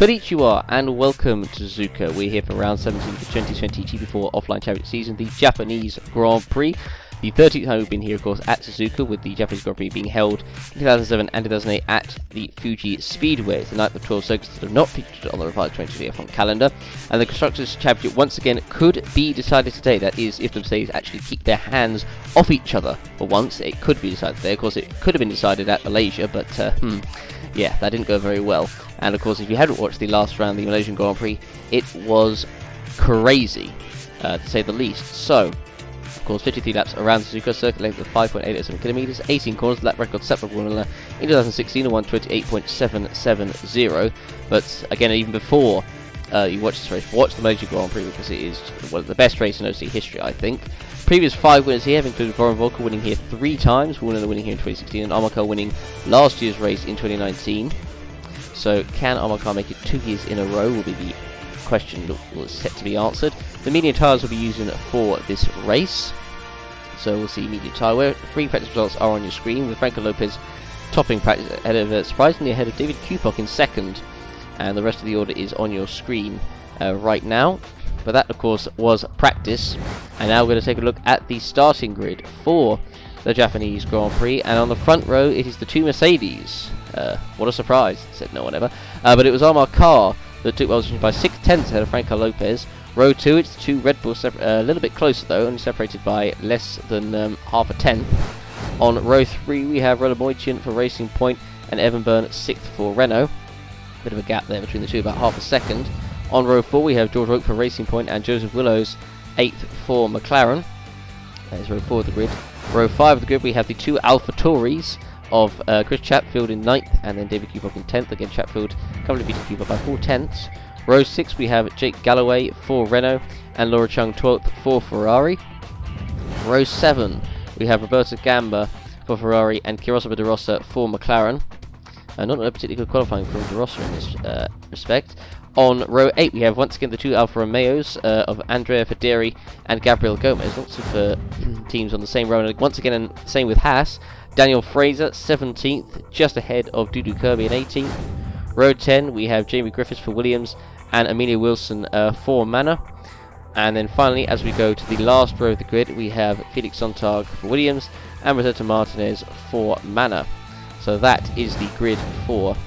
Konnichiwa and welcome to Suzuka. We're here for round 17 of the 2020 GP4 Offline Championship season, the Japanese Grand Prix. The 13th time we've been here, of course, at Suzuka, with the Japanese Grand Prix being held in 2007 and 2008 at the Fuji Speedway. It's the night of 12 circuits that have not featured on the revised 2020 F1 calendar. And the Constructors' Championship, once again, could be decided today. That is, if the Mercedes actually keep their hands off each other for once, it could be decided today. Of course, it could have been decided at Malaysia, but yeah, that didn't go very well. And of course, if you hadn't watched the last round of the Malaysian Grand Prix, it was crazy, to say the least. So, of course, 53 laps around the Suzuka, circuit length of 5.807 kilometers, 18 corners, lap record set by Formula in 2016 of 128.770. But again, even before you watch this race, watch the Malaysian Grand Prix, because it is one of the best races in OC history, I think. Previous 5 winners here have included Warren Volker winning here 3 times, Warner winning here in 2016, and Amarkar winning last year's race in 2019. So can Amarkar make it 2 years in a row will be the question that was set to be answered. The medium tyres will be using for this race, so we'll see medium tyre wear. 3 practice results are on your screen, with Franco Lopez topping practice ahead of, surprisingly ahead of David Kupok in second, and the rest of the order is on your screen right now. But that, of course, was practice, and now we're going to take a look at the starting grid for the Japanese Grand Prix. And on the front row, it is the 2 Mercedes. What a surprise, said no one ever. But it was Amarkar that took position by 6/10 ahead of Franco Lopez. Row 2, it's the 2 Red Bulls, a little bit closer though, only separated by less than half a tenth. On row 3, we have Roland Moitian for Racing Point and Evan Byrne 6th for Renault. Bit of a gap there between the two, about half a second. On row 4, we have George Oak for Racing Point and Joseph Willows 8th for McLaren. That is row 4 of the grid. Row 5 of the grid, we have the 2 AlphaTauris of Chris Chatfield in 9th and then David Kupok in 10th. Again, Chatfield currently beating Kupok by 4 tenths. Row 6, we have Jake Galloway for Renault and Laura Chung 12th for Ferrari. Row 7, we have Roberto Gamba for Ferrari and Kirosa De Rosa for McLaren. Not a particularly good qualifying from De Rosa in this respect. On row 8, we have once again the 2 Alfa Romeos of Andrea Federi and Gabriel Gomez. Lots of teams on the same row. And once again, and same with Haas. Daniel Fraser, 17th, just ahead of Dudu Kirby in 18th. Row 10, we have Jamie Griffiths for Williams and Amelia Wilson for Manor. And then finally, as we go to the last row of the grid, we have Felix Sontag for Williams and Roberto Martinez for Manor. So that is the grid for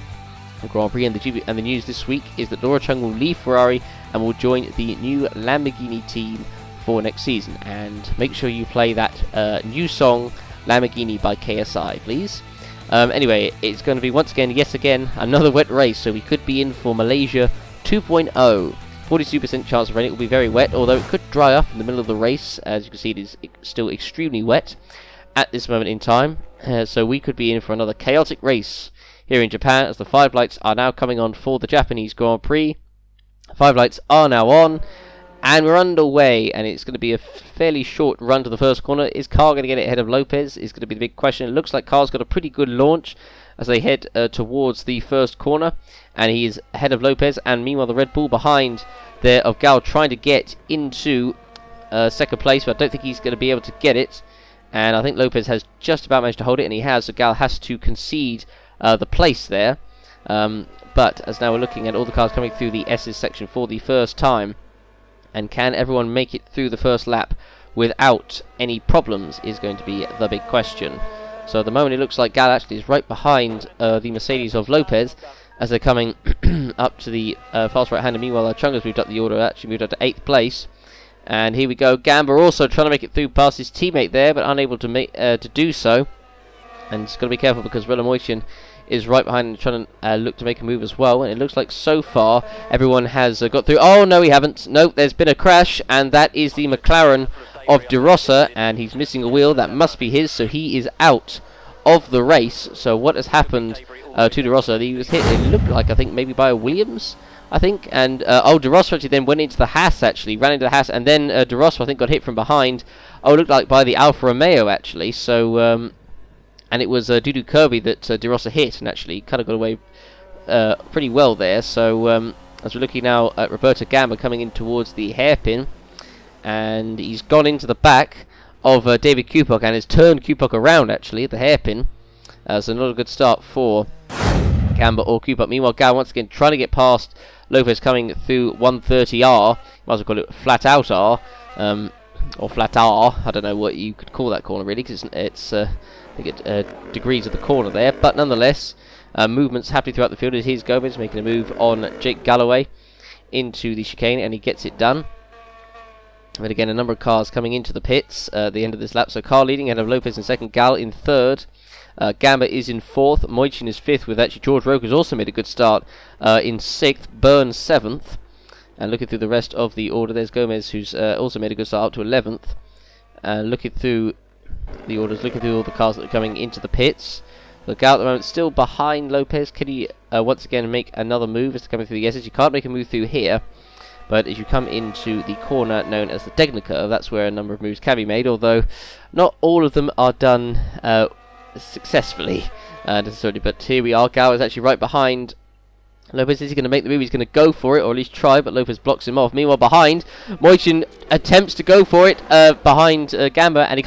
the Grand Prix. And the news this week is that Laura Chung will leave Ferrari and will join the new Lamborghini team for next season. And make sure you play that new song, Lamborghini by KSI, please. Anyway, it's going to be once again, yes again, another wet race, so we could be in for Malaysia 2.0. 42% chance of rain. It will be very wet, although it could dry up in the middle of the race. As you can see, it is still extremely wet at this moment in time. So we could be in for another chaotic race here in Japan, as the 5 lights are now coming on for the Japanese Grand Prix. 5 lights are now on, and we're underway, and it's going to be a fairly short run to the first corner. Is Carr going to get it ahead of Lopez? Is going to be the big question. It looks like Carr's got a pretty good launch as they head towards the first corner, and he is ahead of Lopez. And meanwhile, the Red Bull behind there of Gal trying to get into second place, but I don't think he's going to be able to get it. And I think Lopez has just about managed to hold it, and he has, so Gal has to concede the place there. But as now we're looking at all the cars coming through the S's section for the first time, and can everyone make it through the first lap without any problems is going to be the big question. So at the moment it looks like Gal actually is right behind the Mercedes of Lopez as they're coming up to the fast right hand, and meanwhile Chung has moved up the order, actually moved up to 8th place. And here we go, Gamba also trying to make it through past his teammate there, but unable to do so. And he's got to be careful because Roland Moitian is right behind and trying to look to make a move as well. And it looks like so far everyone has got through. Oh, no, we haven't. Nope, there's been a crash, and that is the McLaren of De Rosa, and he's missing a wheel. That must be his, so he is out of the race. So what has happened to De Rosa? He was hit, it looked like, I think, maybe by a Williams, I think. And, De Rosa actually then went into the Haas, actually, ran into the Haas, and then De Rosa, I think, got hit from behind. Oh, it looked like by the Alfa Romeo, actually. So, and it was Dudu Kirby that De Rosa hit, and actually kind of got away pretty well there. So as we're looking now at Roberto Gamba coming in towards the hairpin, and he's gone into the back of David Kupok and has turned Kupok around actually at the hairpin. So not a good start for Gamba or Cooper. Meanwhile, Gal once again trying to get past Lopez coming through 130R. Might as well call it flat out R. Or flat R. I don't know what you could call that corner really, because it's I think it degrees of the corner there. But nonetheless, movements happening throughout the field. Here's Gomez making a move on Jake Galloway into the chicane, and he gets it done. But again, a number of cars coming into the pits at the end of this lap. So car leading, ahead of Lopez in second, Gal in third. Gamba is in fourth, Moichin is fifth, with actually George Roke has also made a good start in sixth, Byrne seventh. And looking through the rest of the order, there's Gomez, who's also made a good start up to 11th. Looking through the orders, looking through all the cars that are coming into the pits. So Gal at the moment still behind Lopez. Can he once again make another move as coming through the S's? You can't make a move through here. But as you come into the corner known as the Degner curve, that's where a number of moves can be made, although not all of them are done successfully necessarily. But here we are, Gal is actually right behind Lopez. Is he going to make the move? He's going to go for it, or at least try, but Lopez blocks him off. Meanwhile, behind, Moichin attempts to go for it behind Gamba, and he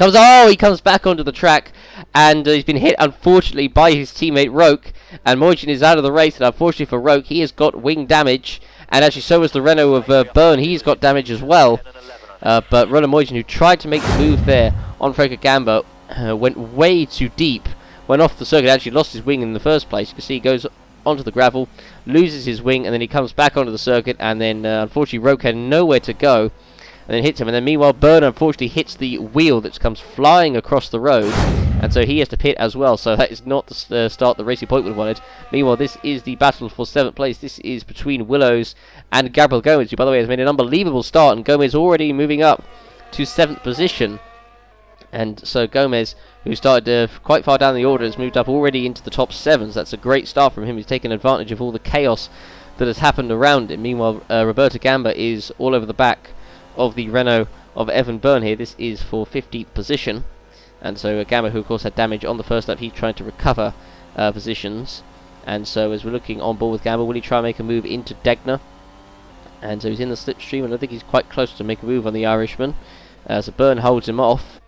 comes back onto the track, and he's been hit, unfortunately, by his teammate Roke, and Moichin is out of the race, and unfortunately for Roke, he has got wing damage. And actually, so was the Renault of Byrne. He's got damage as well. But Roland Moichin, who tried to make the move there on Franco Gamba, went way too deep. Went off the circuit, actually lost his wing in the first place. You can see he goes onto the gravel, loses his wing, and then he comes back onto the circuit. And then, unfortunately, Roke had nowhere to go. And then hits him. And then, meanwhile, Byrne, unfortunately, hits the wheel that comes flying across the road. And so he has to pit as well. So that is not the start the Racing Point would have wanted. Meanwhile, this is the battle for 7th place. This is between Willows and Gabriel Gomez, who, by the way, has made an unbelievable start. And Gomez already moving up to 7th position. And so Gomez, who started quite far down the order, has moved up already into the top 7s. That's a great start from him. He's taken advantage of all the chaos that has happened around him. Meanwhile, Roberto Gamba is all over the back of the Renault of Evan Byrne here. This is for 50th position. And so Gamba, who of course had damage on the first lap, he's trying to recover positions. And so as we're looking on board with Gamba, will he try and make a move into Degner? And so he's in the slipstream, and I think he's quite close to make a move on the Irishman. So Byrne holds him off.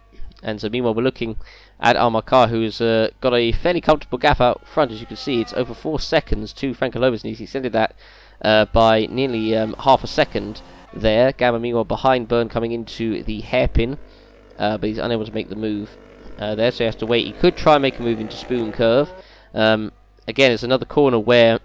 And so meanwhile we're looking at Almacar, who's got a fairly comfortable gap out front. As you can see, it's over 4 seconds to Franco Lopez, and he's extended that by nearly half a second there. Gamba meanwhile behind Byrne coming into the hairpin, but he's unable to make the move there, so he has to wait. He could try and make a move into Spoon Curve. Again, it's another corner where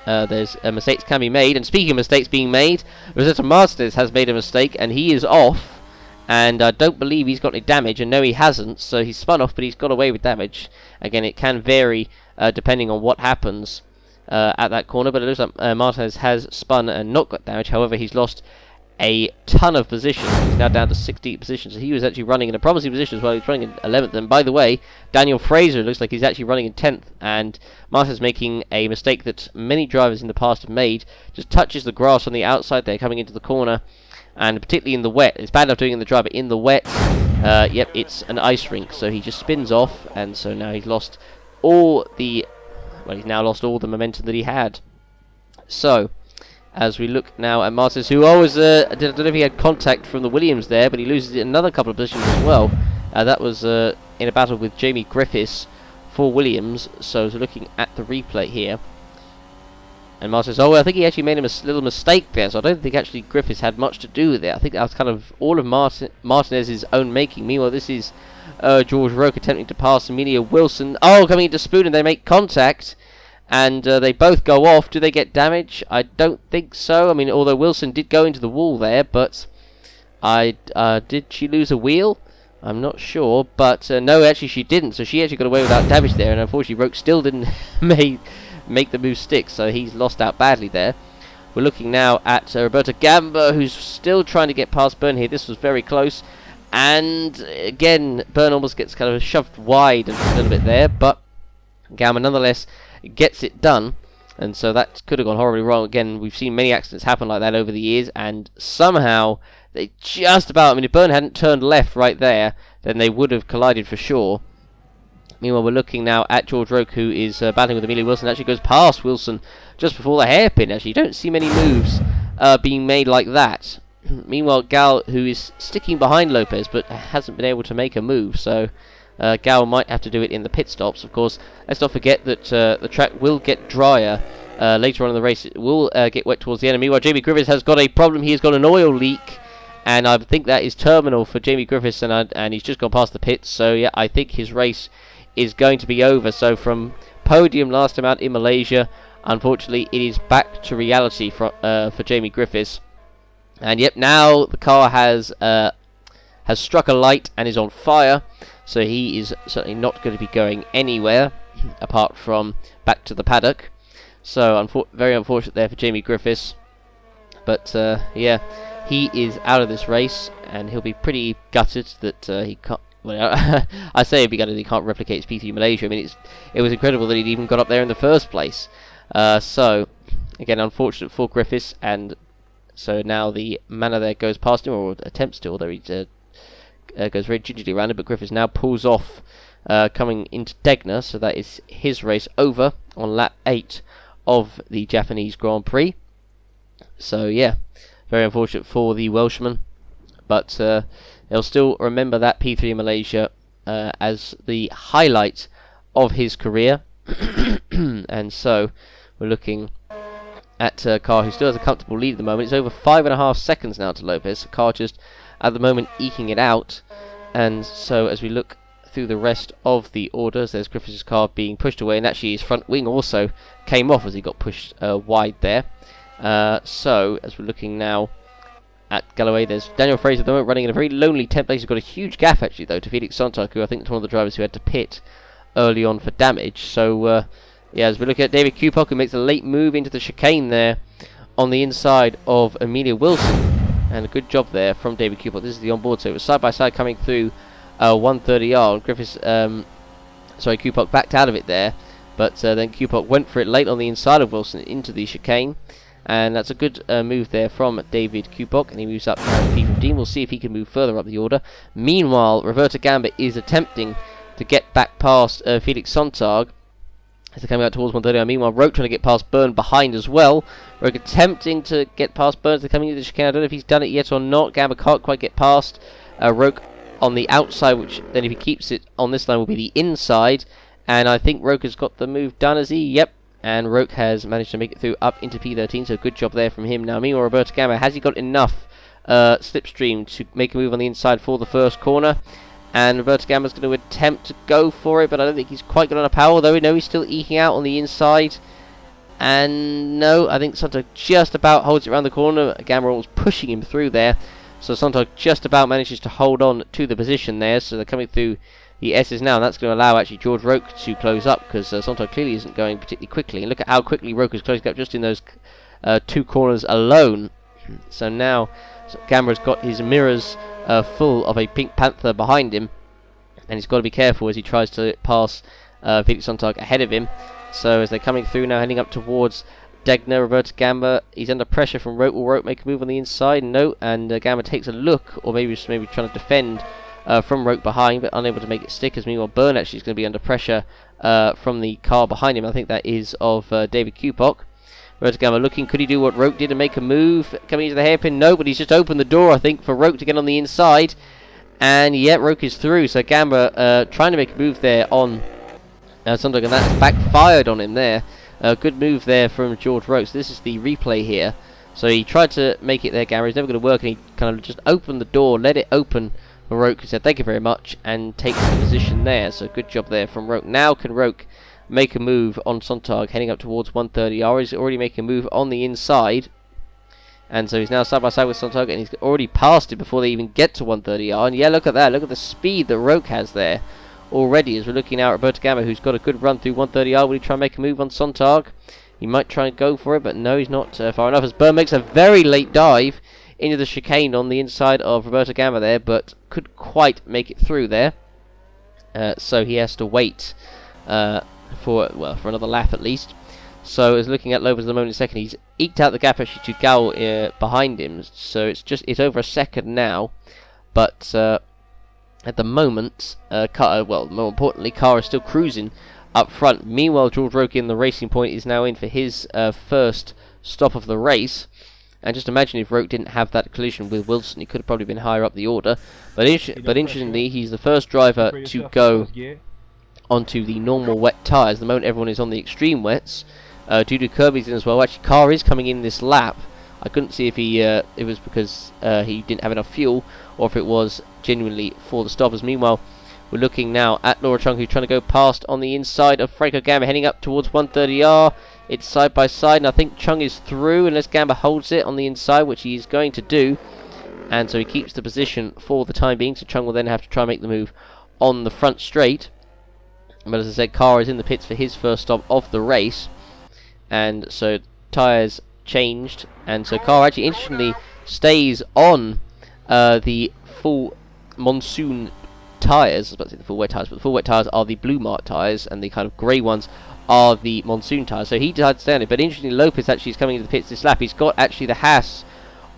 there's mistakes can be made. And speaking of mistakes being made, Rosetta Martinez has made a mistake, and he is off. And I don't believe he's got any damage, and no, he hasn't. So he's spun off, but he's got away with damage. Again, it can vary depending on what happens at that corner, but it looks like Martinez has spun and not got damage. However, he's lost a ton of positions. He's now down to 16th position, so he was actually running in a promising position as well. He's running in 11th, and by the way, Daniel Fraser looks like he's actually running in 10th, and Martinez making a mistake that many drivers in the past have made. Just touches the grass on the outside there, coming into the corner, and particularly in the wet. It's bad enough doing it in the dry, but in the wet, yep, it's an ice rink, so he just spins off, and so now he's lost all the... well, he's now lost all the momentum that he had. So, as we look now at Martinez, who always, I don't know if he had contact from the Williams there, but he loses another couple of positions as well. That was in a battle with Jamie Griffiths for Williams. So, as we're looking at the replay here, and Martinez, I think he actually made a little mistake there, so I don't think actually Griffiths had much to do with it. I think that was kind of all of Martinez's own making. Meanwhile, this is George Roke attempting to pass Amelia Wilson. Oh, coming into Spoon, and they make contact. And they both go off. Do they get damage? I don't think so. I mean, although Wilson did go into the wall there, but did she lose a wheel? I'm not sure, but no, actually she didn't. So she actually got away without damage there, and unfortunately Roke still didn't make the move stick, so he's lost out badly there. We're looking now at Roberto Gamba, who's still trying to get past Byrne here. This was very close, and again, Byrne almost gets kind of shoved wide a little bit there, but Gamba nonetheless gets it done, and so that could have gone horribly wrong. Again, we've seen many accidents happen like that over the years, and somehow they just about, I mean, if Byrne hadn't turned left right there, then they would have collided for sure. Meanwhile, we're looking now at George Roke, who is battling with Amelia Wilson. Actually goes past Wilson just before the hairpin. Actually, you don't see many moves being made like that. Meanwhile, Gal, who is sticking behind Lopez, but hasn't been able to make a move, so Gal might have to do it in the pit stops. Of course, let's not forget that the track will get drier later on in the race. It will get wet towards the end. Meanwhile, Jamie Griffiths has got a problem. He has got an oil leak, and I think that is terminal for Jamie Griffiths, and he's just gone past the pits. So yeah, I think his race is going to be over. So from podium last time out in Malaysia, unfortunately, it is back to reality for Jamie Griffiths. And yep, now the car has struck a light and is on fire, so he is certainly not going to be going anywhere apart from back to the paddock. So very unfortunate there for Jamie Griffiths, but yeah, he is out of this race, and he'll be pretty gutted that he can't. Well, I say he'll be gutted he can't replicate his P3 Malaysia. I mean, it was incredible that he'd even got up there in the first place. So again, unfortunate for Griffiths, and so now the manor there goes past him, or attempts to, although he goes very gingerly around it, but Griffiths now pulls off coming into Degner, so that is his race over on lap 8 of the Japanese Grand Prix. So yeah, very unfortunate for the Welshman, but he'll still remember that P3 Malaysia as the highlight of his career. And so we're looking at a car who still has a comfortable lead at the moment. It's over 5.5 seconds now to Lopez. The car just at the moment eking it out. And so as we look through the rest of the orders, there's Griffiths' car being pushed away, and actually his front wing also came off as he got pushed wide there. So as we're looking now at Galloway, there's Daniel Fraser at the moment running in a very lonely 10th place. He's got a huge gap actually though to Felix Sontag, who I think is one of the drivers who had to pit early on for damage. So yeah, as we look at David Kupok, who makes a late move into the chicane there on the inside of Amelia Wilson, and a good job there from David Kupok. This is the onboard, so it was side by side coming through 130R. Griffiths, Kupok backed out of it there, but then Kupok went for it late on the inside of Wilson into the chicane, and that's a good move there from David Kupok, and he moves up to P15. We'll see if he can move further up the order. Meanwhile, Roberto Gamba is attempting to get back past Felix Sontag as they're coming out towards 130. Meanwhile, Roke trying to get past Byrne behind as well. Roke attempting to get past Byrne as they're coming into the chicane. I don't know if he's done it yet or not. Gamba can't quite get past Roke on the outside, which then if he keeps it on this line will be the inside. And I think Roke has got the move done, has he? Yep. And Roke has managed to make it through up into P13, so good job there from him. Now, meanwhile, Roberto Gamba, has he got enough slipstream to make a move on the inside for the first corner? And Roberto Gamba's going to attempt to go for it, but I don't think he's quite got enough power, though we know he's still eking out on the inside. And no, I think Sontag just about holds it around the corner. Gamba was pushing him through there, so Sontag just about manages to hold on to the position there. So they're coming through the S's now, and that's going to allow actually George Roke to close up, because Sontag clearly isn't going particularly quickly. And look at how quickly Roke is closing up just in those two corners alone. So now Gamba's got his mirrors full of a Pink Panther behind him, and he's got to be careful as he tries to pass Felix Sontag ahead of him. So as they're coming through now, heading up towards Degner, Roberto Gamba, he's under pressure from Roke. Will Roke make a move on the inside? No, and Gamba takes a look, or maybe trying to defend from Roke behind, but unable to make it stick. As meanwhile, Byrne actually is going to be under pressure from the car behind him. I think that is of David Kupok. Roberto Gamba looking, could he do what Roke did and make a move coming into the hairpin? No, but he's just opened the door, I think, for Roke to get on the inside. And yeah, Roke is through, so Gamba trying to make a move there on Sontag, and that's backfired on him there. Good move there from George Roke. So this is the replay here. So he tried to make it there, Gamba. It's never going to work, and he kind of just opened the door, let it open for Roke, who said thank you very much, and takes the position there. So good job there from Roke. Now can Roke make a move on Sontag, heading up towards 130R. He's already making a move on the inside, and so he's now side by side with Sontag, and he's already passed it before they even get to 130R. And yeah, look at that, look at the speed that Roke has there already, as we're looking now at Roberto Gamba, who's got a good run through 130R. Will he try and make a move on Sontag? He might try and go for it, but no, he's not far enough, as Byrne makes a very late dive into the chicane on the inside of Roberto Gamba there, but could quite make it through there. So he has to wait for another lap at least. So as looking at Lopez at the moment in second, he's eked out the gap actually to Gal behind him, so it's over a second now. But at the moment, more importantly, Carr is still cruising up front. Meanwhile, George Roke in the Racing Point is now in for his first stop of the race, And just imagine if Roke didn't have that collision with Wilson, he could have probably been higher up the order. But interestingly, he's the first driver to go onto the normal wet tyres. The moment everyone is on the extreme wets. Due Kirby's in as well. Actually, Carr is coming in this lap. I couldn't see if it was because he didn't have enough fuel, or if it was genuinely for the stoppers. Meanwhile, we're looking now at Laura Chung, who's trying to go past on the inside of Franco Gamba, heading up towards 130R. It's side by side, and I think Chung is through unless Gamba holds it on the inside, which he is going to do. And so he keeps the position for the time being, so Chung will then have to try and make the move on the front straight. But as I said, Carr is in the pits for his first stop of the race. And so tyres changed, and so Carr actually interestingly stays on the full monsoon tyres. I was about to say the full wet tyres, but the full wet tyres are the blue mark tyres, and the kind of grey ones are the monsoon tyres. So he decided to stay on it. But interestingly, Lopez actually is coming into the pits this lap. He's got actually the Haas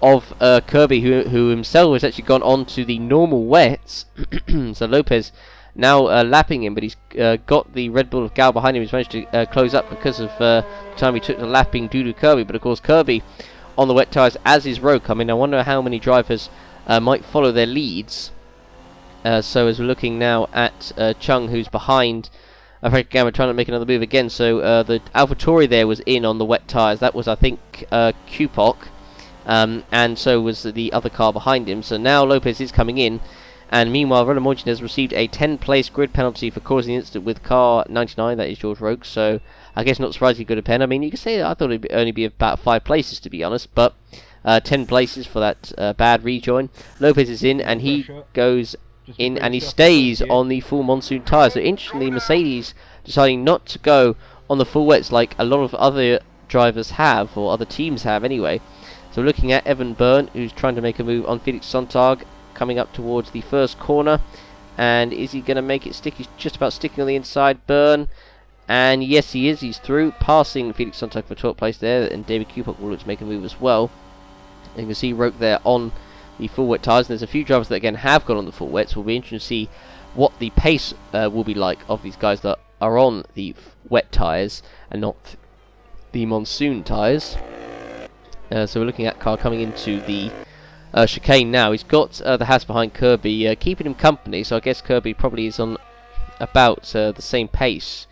of Kirby, who himself has actually gone on to the normal wets. So Lopez now lapping him, but he's got the Red Bull of Gal behind him. He's managed to close up because of the time he took the lapping due to Kirby. But of course, Kirby on the wet tyres, as is Roke. I mean, I wonder how many drivers might follow their leads. So as we're looking now at Chung, who's behind Frank Gamma, trying to make another move again. So the AlphaTauri there was in on the wet tyres. That was, I think, Kupok. And so was the other car behind him. So now Lopez is coming in. And meanwhile, Roland Morgan has received a 10-place grid penalty for causing the incident with car 99, that is George Roke. So I guess not surprisingly good a pen. I mean, you could say that I thought it would only be about 5 places, to be honest. But 10 places for that bad rejoin. Lopez is in, and he goes in, and he stays on the full monsoon tyres. So interestingly, Mercedes deciding not to go on the full wets like a lot of other drivers have, or other teams have anyway. So we're looking at Evan Byrne, who's trying to make a move on Felix Sontag, coming up towards the first corner. And is he going to make it stick? He's just about sticking on the inside, Byrne. And yes, he is. He's through, passing Felix Sontag for 12th place there. And David Kupok will look to make a move as well. And you can see Roke there on the full wet tyres. And there's a few drivers that again have gone on the full wets. We'll be interested to see what the pace will be like of these guys that are on the wet tyres and not the monsoon tyres. So we're looking at Carr coming into the chicane now. He's got the Haas behind Kirby, keeping him company. So I guess Kirby probably is on about the same pace,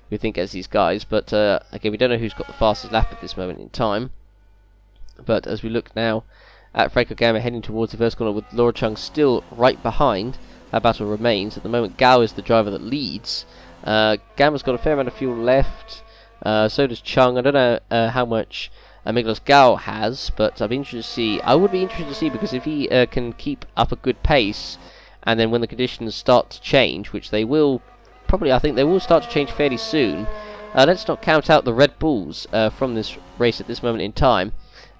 we think, as these guys. But again, we don't know who's got the fastest lap at this moment in time. But as we look now at Franco Gamma heading towards the first corner with Laura Chung still right behind, that battle remains. At the moment, Gao is the driver that leads. Gamma's got a fair amount of fuel left. So does Chung. I don't know how much Miglos Gao has, but I'd be interested to see. I would be interested to see, because if he can keep up a good pace, and then when the conditions start to change, which they will probably, I think they will start to change fairly soon. Let's not count out the Red Bulls from this race at this moment in time,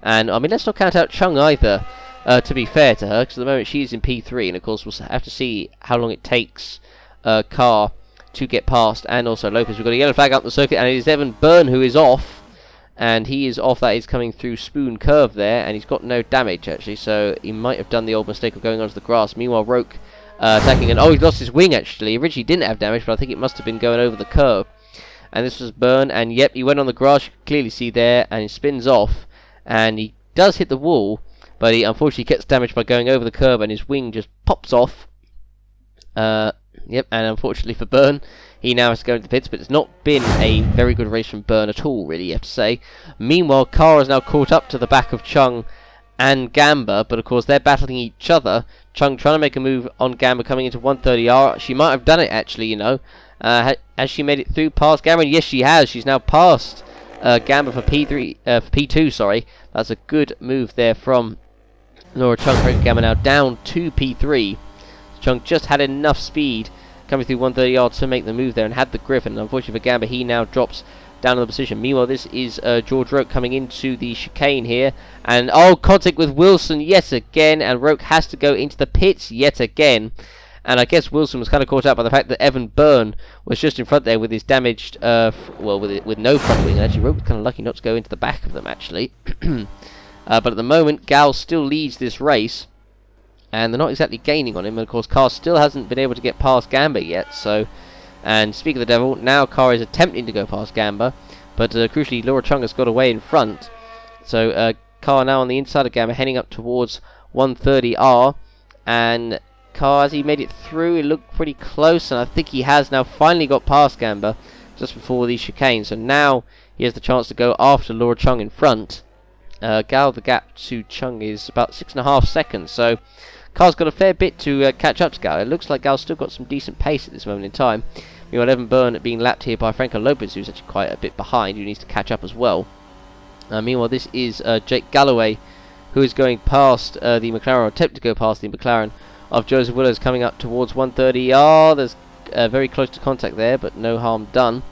and I mean let's not count out Chung either. To be fair to her, because at the moment she's in P3, and of course we'll have to see how long it takes Carr to get past, and also Lopez. We've got a yellow flag up the circuit, and it is Evan Byrne who is off. And he is off. That is coming through Spoon Curve there, and he's got no damage actually, so he might have done the old mistake of going onto the grass. Meanwhile, Roke attacking, and oh, he's lost his wing actually. Originally didn't have damage, but I think it must have been going over the curve. And this was Byrne, and yep, he went on the grass. You can clearly see there, and he spins off, and he does hit the wall, but he unfortunately gets damaged by going over the curb, and his wing just pops off. Yep, and unfortunately for Byrne, he now has to go into the pits, but it's not been a very good race from Byrne at all, really, you have to say. Meanwhile, Carr is now caught up to the back of Chung and Gamba, but of course they're battling each other. Chung trying to make a move on Gamba coming into 130R. She might have done it, actually, you know. Has she made it through past Gamba? Yes, she has. She's now passed Gamba for P2, sorry. That's a good move there from Laura Chung. Gamba now down to P3. Chung just had enough speed coming through 130 yards to make the move there and had the grip, and unfortunately for Gamba, he now drops down in the position. Meanwhile, this is George Roke coming into the chicane here, and oh, contact with Wilson yet again, and Roke has to go into the pits yet again. And I guess Wilson was kind of caught out by the fact that Evan Byrne was just in front there with his damaged, with no front wing. And actually, Roke was kind of lucky not to go into the back of them, actually. But at the moment, Gal still leads this race, and they're not exactly gaining on him. And of course, Carr still hasn't been able to get past Gamba yet. So, and speak of the devil, now Carr is attempting to go past Gamba, but crucially, Laura Chung has got away in front. So Car now on the inside of Gamba, heading up towards 130R. And Car, as he made it through, it looked pretty close, and I think he has now finally got past Gamba just before the chicane. So now he has the chance to go after Laura Chung in front. Gal, the gap to Chung is about 6.5 seconds, so Car's got a fair bit to catch up to Gal. It looks like Gal's still got some decent pace at this moment in time. Meanwhile, Evan Byrne being lapped here by Franco Lopez, who's actually quite a bit behind, who needs to catch up as well. Meanwhile, this is Jake Galloway, who is going past the McLaren, or attempting to go past the McLaren of Joseph Willows, coming up towards 130R. There's very close to contact there, but no harm done.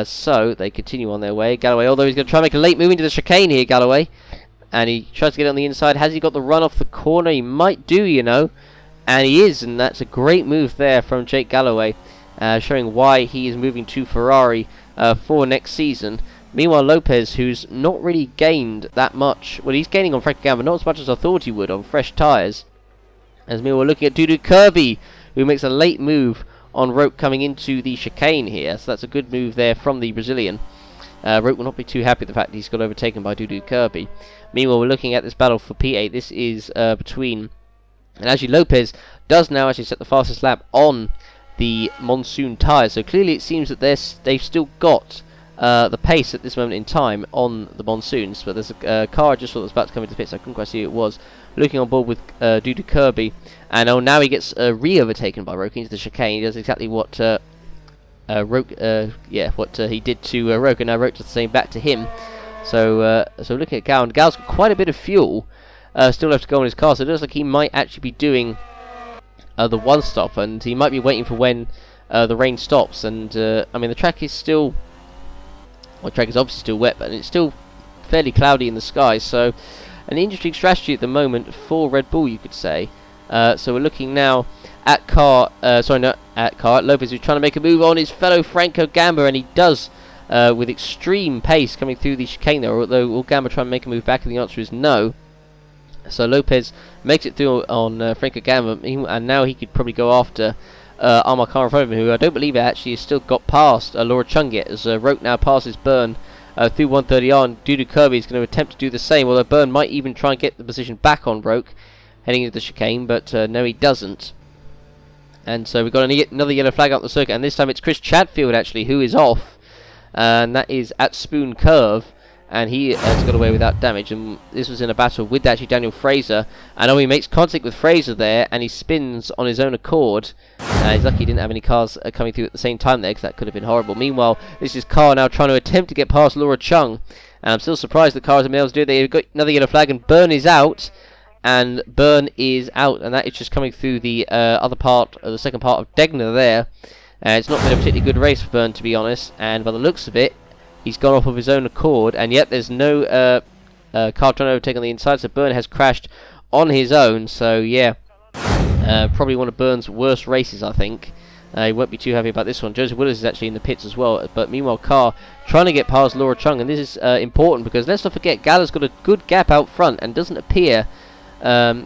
So they continue on their way. Galloway, although he's going to try and make a late move into the chicane here, Galloway. And he tries to get on the inside. Has he got the run off the corner? He might do, you know. And he is, and that's a great move there from Jake Galloway, showing why he is moving to Ferrari for next season. Meanwhile, Lopez, who's not really gained that much. Well, he's gaining on Franco Gamba, not as much as I thought he would on fresh tyres. As meanwhile, we're looking at Dudu Kirby, who makes a late move on Roque coming into the chicane here. So that's a good move there from the Brazilian. Roque will not be too happy with the fact that he's got overtaken by Dudu Kirby. Meanwhile, we're looking at this battle for P8. This is between... And actually, Lopez does now actually set the fastest lap on the Monsoon tyres. So clearly it seems that they've still got the pace at this moment in time on the Monsoons. But there's a car I just saw that was about to come into the pits. I couldn't quite see who it was. Looking on board with Dudu Kirby. And now he gets re-overtaken by Roque into the chicane. He does exactly what... what he did to Roque, and now Roque does the same back to him. So looking at Gal, and Gal's got quite a bit of fuel still left to go on his car, so it looks like he might actually be doing the one stop, and he might be waiting for when the rain stops. And I mean, the track is still, well, the track is obviously still wet, but it's still fairly cloudy in the sky. So an interesting strategy at the moment for Red Bull, you could say. So we're looking now at Lopez, who's trying to make a move on his fellow Franco Gamba, and he does with extreme pace coming through the chicane there, although will Gamba try and make a move back, and the answer is no. So Lopez makes it through on Franco Gamba, and now he could probably go after Amar Khan in front of him, who I don't believe actually has still got past Laura Chung yet, as Roque now passes Byrne through 130R, and Dudu Kirby is going to attempt to do the same, although Byrne might even try and get the position back on Roque heading into the chicane, but no, he doesn't. And so we've got another yellow flag out the circuit, and this time it's Chris Chatfield actually who is off, and that is at Spoon Curve, and he has got away without damage. And this was in a battle with actually Daniel Fraser, and he makes contact with Fraser there, and he spins on his own accord. He's lucky he didn't have any cars coming through at the same time there, because that could have been horrible. Meanwhile, this is Carr now trying to attempt to get past Laura Chung, and I'm still surprised the cars have been able to do it. They've got another yellow flag, and Byrne is out. And Byrne is out, and that is just coming through the other part, the second part of Degner there. It's not been a particularly good race for Byrne, to be honest, and by the looks of it, he's gone off of his own accord, and yet there's no car trying to overtake on the inside, so Byrne has crashed on his own. So yeah, probably one of Byrne's worst races, I think. He won't be too happy about this one. Joseph Willis is actually in the pits as well, but meanwhile Carr trying to get past Laura Chung, and this is important because let's not forget Gallagher's got a good gap out front and doesn't appear...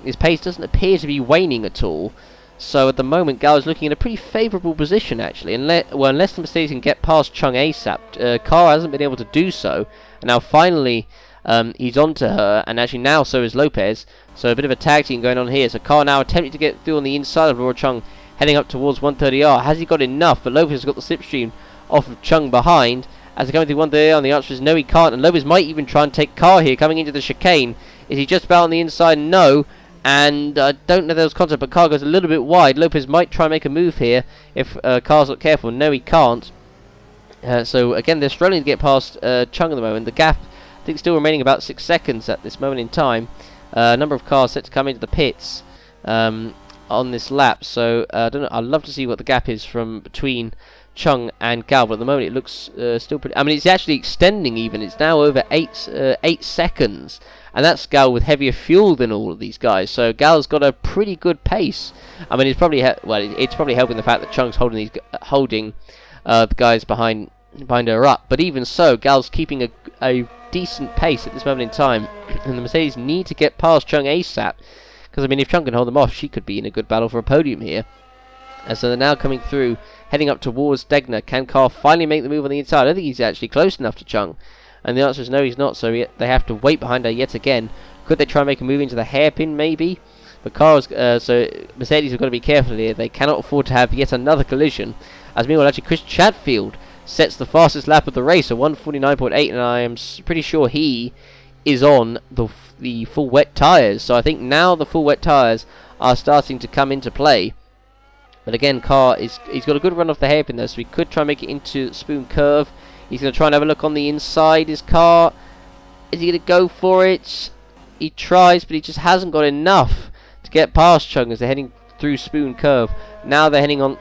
his pace doesn't appear to be waning at all. So at the moment, Gallagher's looking in a pretty favourable position actually. Unless the Mercedes can get past Chung ASAP, Carr hasn't been able to do so. And now finally, he's onto her, and actually now so is Lopez. So a bit of a tag team going on here. So Carr now attempting to get through on the inside of Laura Chung, heading up towards 130R. Has he got enough? But Lopez has got the slipstream off of Chung behind. As they're coming through 130R, and the answer is no, he can't. And Lopez might even try and take Carr here, coming into the chicane. Is he just about on the inside? No. And I don't know if there was contact, but Carr goes a little bit wide. Lopez might try and make a move here if Carr's not careful. No, he can't. So again, they're struggling to get past Chung at the moment. The gap, I think, still remaining about 6 seconds at this moment in time. A number of cars set to come into the pits on this lap. So I don't know. I'd love to see what the gap is from between Chung and Gal, but at the moment it looks still pretty... I mean, it's actually extending even. It's now over 8 seconds. And that's Gal with heavier fuel than all of these guys. So Gal's got a pretty good pace. I mean, it's probably it's probably helping the fact that Chung's holding the guys behind her up. But even so, Gal's keeping a decent pace at this moment in time. And the Mercedes need to get past Chung ASAP. Because, I mean, if Chung can hold them off, she could be in a good battle for a podium here. And so they're now coming through, heading up towards Degner. Can Carr finally make the move on the inside? I don't think he's actually close enough to Chung. And the answer is no, he's not. So they have to wait behind her yet again. Could they try and make a move into the hairpin, maybe? But so Mercedes have got to be careful here. They cannot afford to have yet another collision. As meanwhile, actually, Chris Chatfield sets the fastest lap of the race, a 1:49.8, and I am pretty sure he is on the full wet tyres. So I think now the full wet tyres are starting to come into play. But again, he's got a good run off the hairpin there, so he could try and make it into Spoon Curve. He's going to try and have a look on the inside. His car, is he going to go for it? He tries, but he just hasn't got enough to get past Chung as they're heading through Spoon Curve. Now they're heading on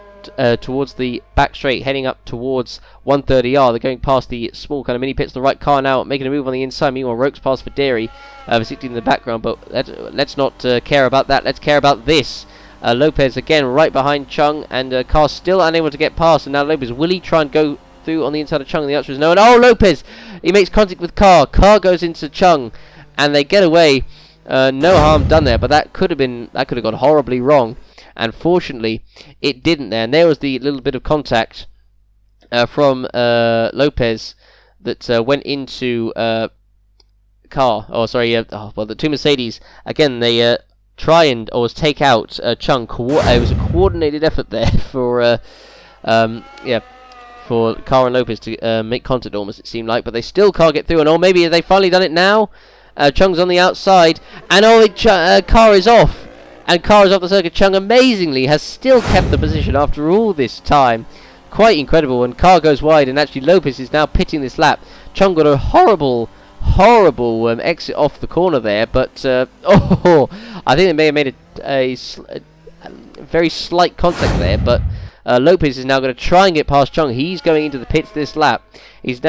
towards the back straight, heading up towards 130R. They're going past the small kind of mini pits. The right car now making a move on the inside. Meanwhile, Rokes past for Dairy, visiting in the background. But let's not care about that. Let's care about this. Lopez again right behind Chung, and Carr still unable to get past. And now Lopez, will he try and go through on the inside of Chung? And the answer is no. And oh, Lopez! He makes contact with Carr. Carr goes into Chung, and they get away. No harm done there, but that could have gone horribly wrong. And fortunately, it didn't there. And there was the little bit of contact from Lopez that went into Carr. Oh, sorry. Well, the two Mercedes again. They try and take out Chung. It was a coordinated effort there for for Carr and Lopez to make contact almost, it seemed like, but they still can't get through. And maybe they finally done it now. Chung's on the outside, and Carr is off. And Carr is off the circuit. Chung amazingly has still kept the position after all this time. Quite incredible. And Carr goes wide, and actually Lopez is now pitting this lap. Chung got a horrible exit off the corner there, but I think they may have made a very slight contact there, but Lopez is now going to try and get past Chung. He's going into the pits this lap. Is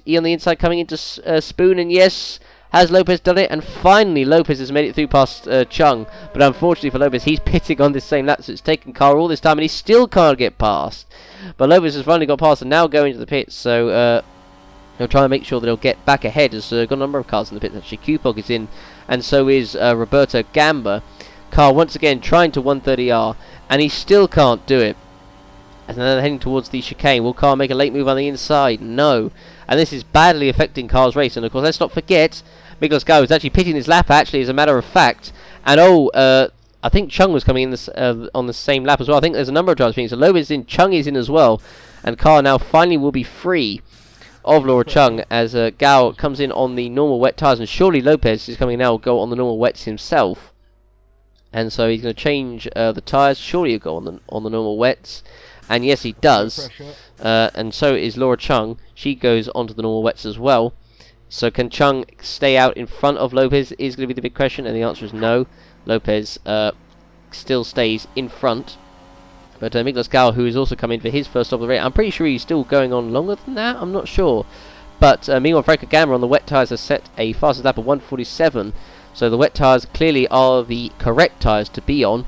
he on the inside coming into Spoon? And yes, has Lopez done it? And finally Lopez has made it through past Chung, but unfortunately for Lopez, he's pitting on this same lap, so it's taken Carr all this time, and he still can't get past. But Lopez has finally got past and now going into the pits, so he'll try and make sure that he'll get back ahead. There's got a number of cars in the pits. Actually, Kupog is in, and so is Roberto Gamba. Carr once again trying to 130R, and he still can't do it. And then they're heading towards the chicane. Will Carr make a late move on the inside? No. And this is badly affecting Carr's race. And of course, let's not forget, Miklos Gau is actually pitting his lap, actually, as a matter of fact. And I think Chung was coming in this, on the same lap as well. I think there's a number of drivers being. So Lopez is in, Chung is in as well. And Carr now finally will be free of Laura Chung as Gao comes in on the normal wet tyres. And surely Lopez is coming now, will go on the normal wets himself. And so he's going to change the tyres. Surely he'll go on the normal wets. And yes, he does. And so is Laura Chung. She goes onto the normal wets as well. So can Chung stay out in front of Lopez is going to be the big question. And the answer is no. Lopez still stays in front. But Miklos Gau, who is also coming for his first stop of the race, I'm pretty sure he's still going on longer than that. I'm not sure. But meanwhile, Franco Gamma on the wet tyres has set a fastest lap of 1:47. So the wet tyres clearly are the correct tyres to be on.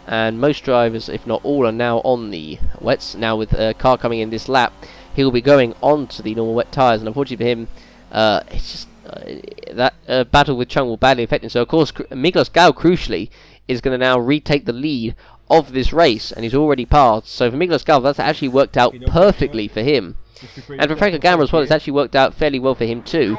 And most drivers, if not all, are now on the wets. Now with Carr coming in this lap, he'll be going on to the normal wet tyres. And unfortunately for him, it's just that battle with Chung will badly affect him. So of course, Miklos Gau, crucially, is going to now retake the lead of this race. And he's already passed. So for Miklos Gau, that's actually worked out perfectly for him. And for Franco Gamma as well, it's actually worked out fairly well for him too.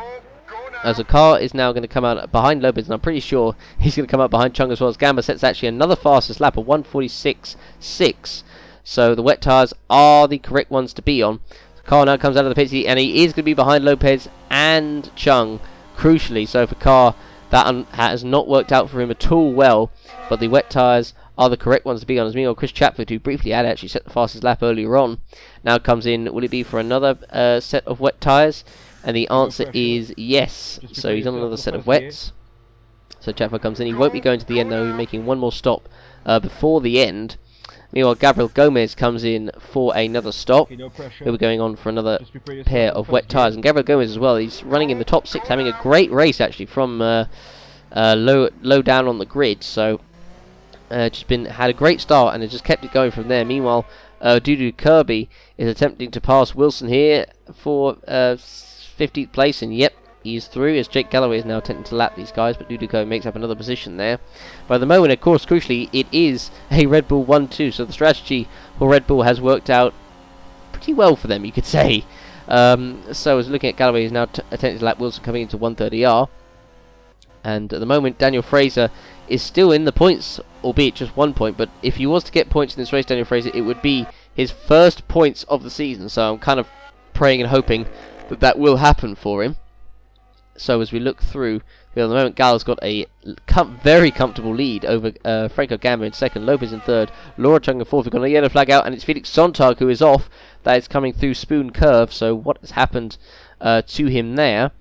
As a Carr is now going to come out behind Lopez, and I'm pretty sure he's going to come out behind Chung as well. As Gamba sets actually another fastest lap of 1:46.6. So the wet tyres are the correct ones to be on. Carr now comes out of the pits, and he is going to be behind Lopez and Chung, crucially. So for Carr, that has not worked out for him at all well, but the wet tyres are the correct ones to be on. As meanwhile, Chris Chatfield, who briefly had actually set the fastest lap earlier on, now comes in. Will it be for another set of wet tyres? And the answer is yes. So he's on another set of wets. So Chatfield comes in. He won't be going to the end though. He's making one more stop before the end. Meanwhile, Gabriel Gomez comes in for another stop. He'll be going on for another pair of wet tyres. And Gabriel Gomez as well. He's running in the top 6, having a great race actually from low down on the grid. So had a great start and has just kept it going from there. Meanwhile, Dudu Kirby is attempting to pass Wilson here for 50th place, and yep, he's through, as Jake Galloway is now attempting to lap these guys, but Duduco makes up another position there. But at the moment, of course, crucially, it is a Red Bull 1-2, so the strategy for Red Bull has worked out pretty well for them, you could say. So as looking at Galloway, he's now attempting to lap Wilson coming into 130R. And at the moment, Daniel Fraser is still in the points, albeit just 1 point. But if he was to get points in this race, Daniel Fraser, it would be his first points of the season. So I'm kind of praying and hoping that that will happen for him. So as we look through, at the moment, Gal's got a very comfortable lead over Franco Gamba in second, Lopez in third, Laura Chung in fourth. We've got a yellow flag out, and it's Felix Sontag who is off. That is coming through Spoon Curve. So what has happened to him there?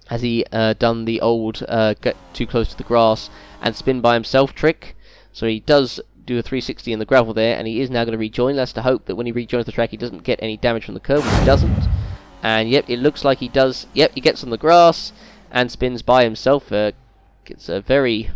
Has he done the old get too close to the grass and spin by himself trick? So he does do a 360 in the gravel there, and he is now going to rejoin. That's to hope that when he rejoins the track he doesn't get any damage from the curve, which he doesn't. And yep, it looks like he does. Yep, he gets on the grass and spins by himself. Gets very,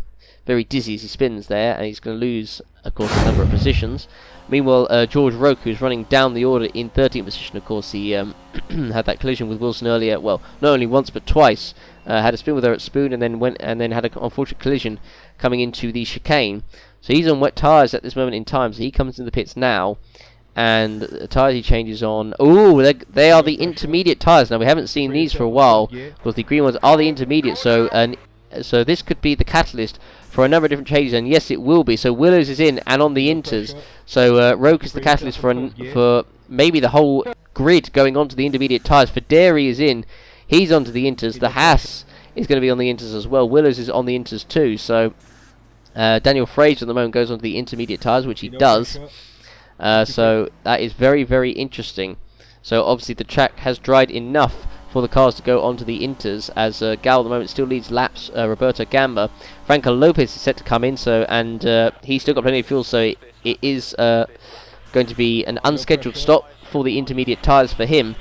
very dizzy as he spins there, and he's going to lose, of course, a number of positions. Meanwhile, George Roque, who's running down the order in 13th position, of course, he had that collision with Wilson earlier. Well, not only once but twice. Had a spin with her at Spoon, and then had an unfortunate collision coming into the chicane. So he's on wet tyres at this moment in time. So he comes in the pits now, and the tyres he changes on. Oh, they are the intermediate tyres. Now we haven't seen these for a while, because the green ones are the intermediate. So this could be the catalyst for a number of different changes, and yes, it will be. So Willows is in and on the inters. So Roque is the catalyst for maybe the whole grid going on to the intermediate tyres. For Dairy is in, he's onto the inters. The Haas is going to be on the inters as well. Willows is on the inters too. So Daniel Fraser at the moment goes onto the intermediate tyres, which he does. So that is very, very interesting. So obviously the track has dried enough for the cars to go onto the inters, as Gal at the moment still leads laps. Roberto Gamba, Franco Lopez is set to come in, and he's still got plenty of fuel, so it is going to be an unscheduled stop for the intermediate tyres for him.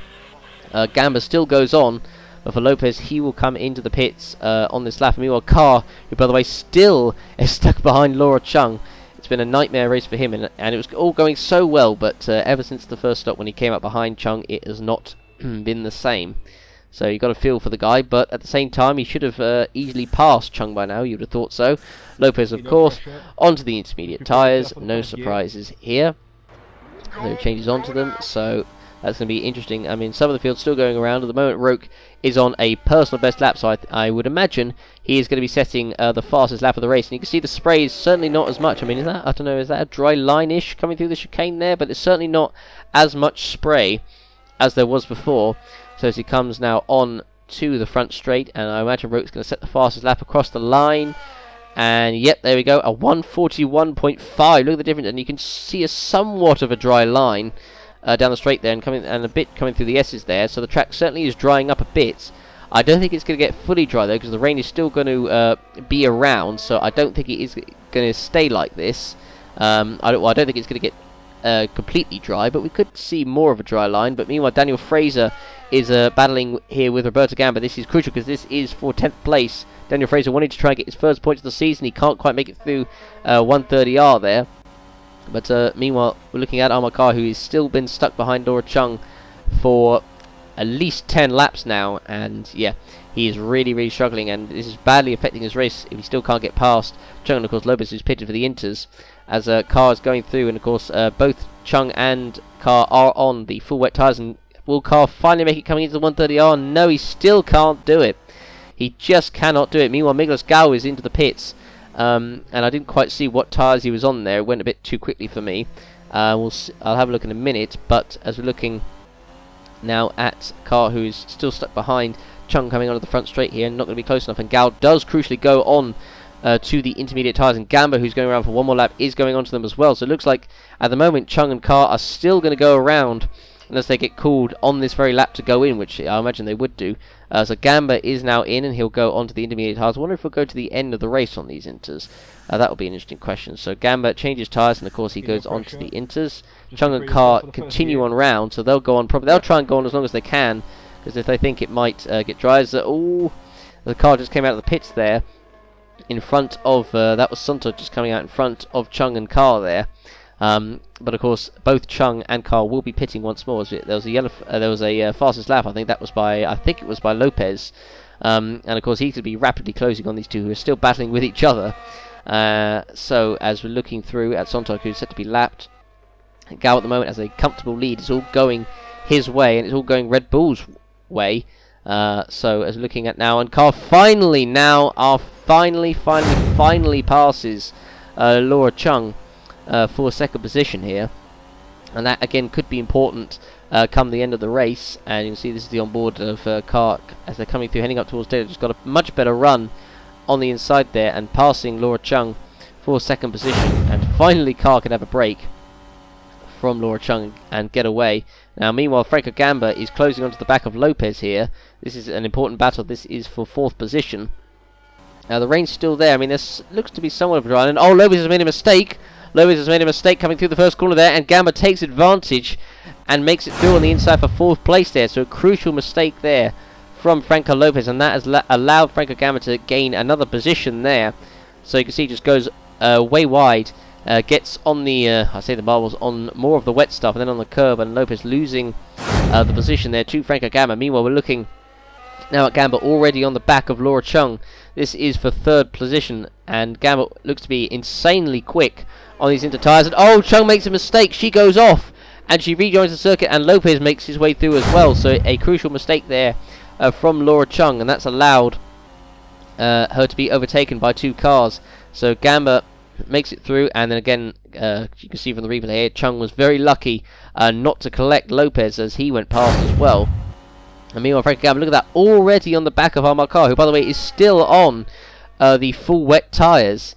Gamba still goes on, but for Lopez, he will come into the pits on this lap. Meanwhile, Carr, who by the way still is stuck behind Laura Chung. It's been a nightmare race for him, and it was all going so well, but ever since the first stop when he came up behind Chung, it has not been the same. So you got to feel for the guy, but at the same time, he should have easily passed Chung by now. You'd have thought so. Lopez, of course, onto the intermediate tyres. No surprises here. No changes onto them, so that's going to be interesting. I mean, some of the field's still going around. At the moment, Roque is on a personal best lap, so I would imagine he is going to be setting the fastest lap of the race. And you can see the spray is certainly not as much. I mean, I don't know, is that a dry line-ish coming through the chicane there? But it's certainly not as much spray as there was before. So as he comes now on to the front straight, and I imagine Roque's going to set the fastest lap across the line. And yep, there we go, a 141.5. Look at the difference, and you can see a somewhat of a dry line down the straight there, and a bit coming through the S's there. So the track certainly is drying up a bit. I don't think it's going to get fully dry though, because the rain is still going to be around. So I don't think it is going to stay like this. I don't think it's going to get completely dry, but we could see more of a dry line. But meanwhile, Daniel Fraser is battling here with Roberto Gamba. This is crucial because this is for 10th place. Daniel Fraser wanted to try and get his first points of the season. He can't quite make it through 130R there. But meanwhile, we're looking at Amar Kar, who has still been stuck behind Laura Chung for at least 10 laps now. And yeah, he is really, really struggling, and this is badly affecting his race if he still can't get past Chung. And of course, Lopez, who's pitted for the inters, as Carr is going through. And of course, both Chung and Carr are on the full wet tyres. And will Carr finally make it coming into the 130R? No, he still can't do it. He just cannot do it. Meanwhile, Miglos Gao is into the pits. And I didn't quite see what tyres he was on there. It went a bit too quickly for me. I'll have a look in a minute. But as we're looking now at Carr, who's still stuck behind Chung coming onto the front straight here, and not going to be close enough. And Gao does crucially go on to the intermediate tyres, and Gamba, who's going around for one more lap, is going onto them as well. So it looks like at the moment Chung and Carr are still going to go around unless they get called on this very lap to go in, which I imagine they would do. So Gamba is now in, and he'll go onto the intermediate tyres. I wonder if we'll go to the end of the race on these inters. That will be an interesting question. So Gamba changes tyres, and of course he goes onto the inters. Chung and Carr continue on round, so they'll go on properly. They'll try and go on as long as they can, because if they think it might get dry. The car just came out of the pits there in front of that was Sunto just coming out in front of Chung and Carr there. But of course, both Chung and Carr will be pitting once more. There was a fastest lap. I think it was by Lopez, and of course he could be rapidly closing on these two who are still battling with each other. So as we're looking through at Sontok, who's set to be lapped, Gao at the moment has a comfortable lead. It's all going his way, and it's all going Red Bull's way. So as looking at now, and Carr finally passes Laura Chung for second position here, and that again could be important come the end of the race. And you can see this is the onboard of Carr as they're coming through, heading up towards Taylor. Just got a much better run on the inside there and passing Laura Chung for second position, and finally Carr can have a break from Laura Chung and get away. Now meanwhile Franco Gamba is closing onto the back of Lopez here. This is an important battle. This is for fourth position. Now the rain's still there. I mean, this looks to be somewhat of a dry, and oh, Lopez has made a mistake. Lopez has made a mistake coming through the first corner there, and Gamba takes advantage and makes it through on the inside for fourth place there. So a crucial mistake there from Franco Lopez, and that has allowed Franco Gamba to gain another position there. So you can see he just goes way wide, gets on the, I say the marbles, on more of the wet stuff, and then on the curb, and Lopez losing the position there to Franco Gamba. Meanwhile, we're looking now at Gamba already on the back of Laura Chung. This is for third position, and Gamba looks to be insanely quick on these inter tyres. And oh, Chung makes a mistake. She goes off, and she rejoins the circuit, and Lopez makes his way through as well. So a crucial mistake there from Laura Chung, and that's allowed her to be overtaken by two cars. So Gamba makes it through, and then again, you can see from the replay here, Chung was very lucky not to collect Lopez as he went past as well. And meanwhile, Franco Gamba, look at that, already on the back of Amar Carr, who, by the way, is still on the full wet tyres.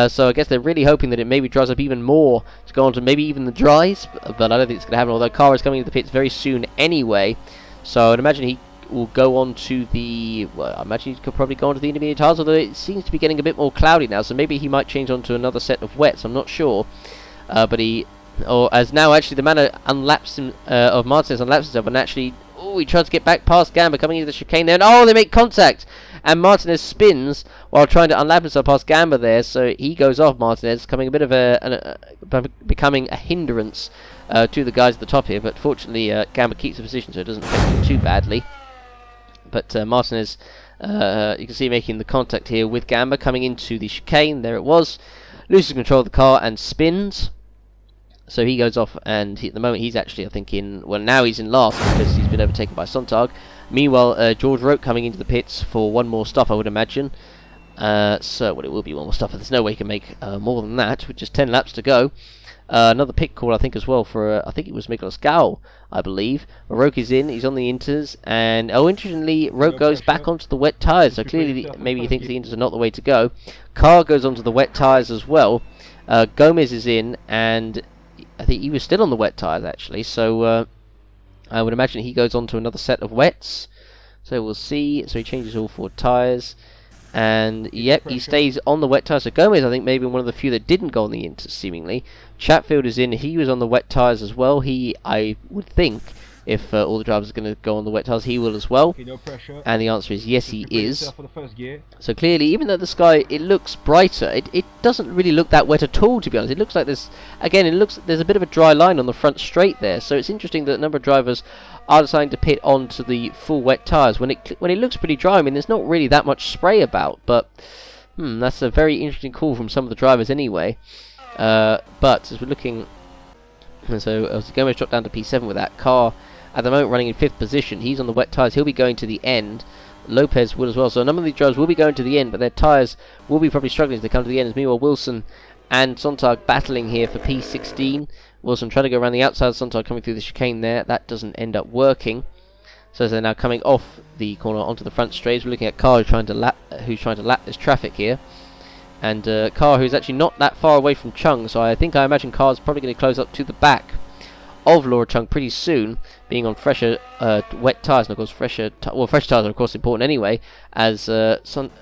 So I guess they're really hoping that it maybe dries up even more to go on to maybe even the dries, but I don't think it's going to happen, although Carr is coming into the pits very soon anyway. So I'd imagine he will go on to the, well, I imagine he could probably go on to the intermediate tyres, although it seems to be getting a bit more cloudy now, so maybe he might change on to another set of wets, I'm not sure. But he, or as now actually the man unlaps him, of Martinez unlaps himself, and actually, oh, he tries to get back past Gamba coming into the chicane there, and oh, they make contact, and Martinez spins while trying to unlap himself past Gamba there, so he goes off, Martinez, becoming a bit of becoming a hindrance to the guys at the top here, but fortunately Gamba keeps the position, so it doesn't affect him too badly. But Martinez, you can see making the contact here with Gamba, coming into the chicane, there it was, loses control of the car and spins. So he goes off, and at the moment he's actually, I think, well, now he's in last because he's been overtaken by Sontag. Meanwhile, George Roque coming into the pits for one more stop, I would imagine. So, well, it will be one more stop, but there's no way he can make more than that, with just 10 laps to go. Another pit call, I think, as well, for, I think it was Nicholas Gao, I believe. Roque is in, he's on the inters, and, oh, interestingly, Roque goes back onto the wet tyres, so clearly maybe he thinks the inters are not the way to go. Carr goes onto the wet tyres as well. Gomez is in, and I think he was still on the wet tyres, actually, so I would imagine he goes on to another set of wets. So we'll see. So he changes all four tyres. And, yep, he stays on the wet tyres. So Gomez, I think, maybe one of the few that didn't go on the inters, seemingly. Chatfield is in. He was on the wet tyres as well. He, I would think, if all the drivers are going to go on the wet tyres, he will as well. And the answer is yes, he is. So clearly, even though the sky, it looks brighter, it doesn't really look that wet at all, to be honest. It looks like there's, again, there's a bit of a dry line on the front straight there. So it's interesting that a number of drivers are deciding to pit onto the full wet tyres when it looks pretty dry. I mean, there's not really that much spray about, but that's a very interesting call from some of the drivers anyway. But as we're looking, so as Gomez dropped down to P7 with that car at the moment running in 5th position, he's on the wet tyres, he'll be going to the end. Lopez will as well, so a number of these drivers will be going to the end, but their tyres will be probably struggling as they come to the end, as meanwhile Wilson and Sontag battling here for P16. Wilson trying to go around the outside, Sontag coming through the chicane there, that doesn't end up working. So as they're now coming off the corner onto the front straight, we're looking at Carr who's trying to lap this traffic here. And Carr, who's actually not that far away from Chung, so I imagine Carr's probably going to close up to the back of Laura Chung pretty soon, being on fresher wet tyres, and of course fresh tyres are of course important anyway, as Sontag